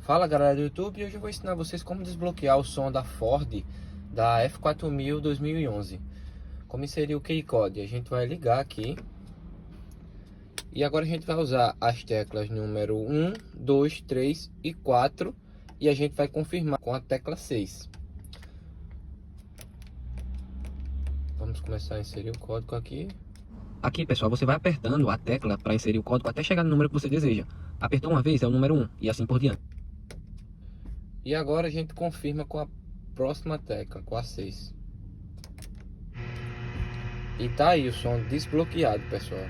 Fala galera do YouTube, e hoje eu vou ensinar vocês como desbloquear o som da Ford da F4000 2011. Como inserir o Keycode, a gente vai ligar aqui. E agora a gente vai usar as teclas número 1, 2, 3 e 4. E a gente vai confirmar com a tecla 6. Vamos começar a inserir o código aqui. Aqui, pessoal, você vai apertando a tecla para inserir o código até chegar no número que você deseja. Apertou uma vez é o número 1 e assim por diante. E agora a gente confirma com a próxima tecla, com a 6. E tá aí o som desbloqueado, pessoal.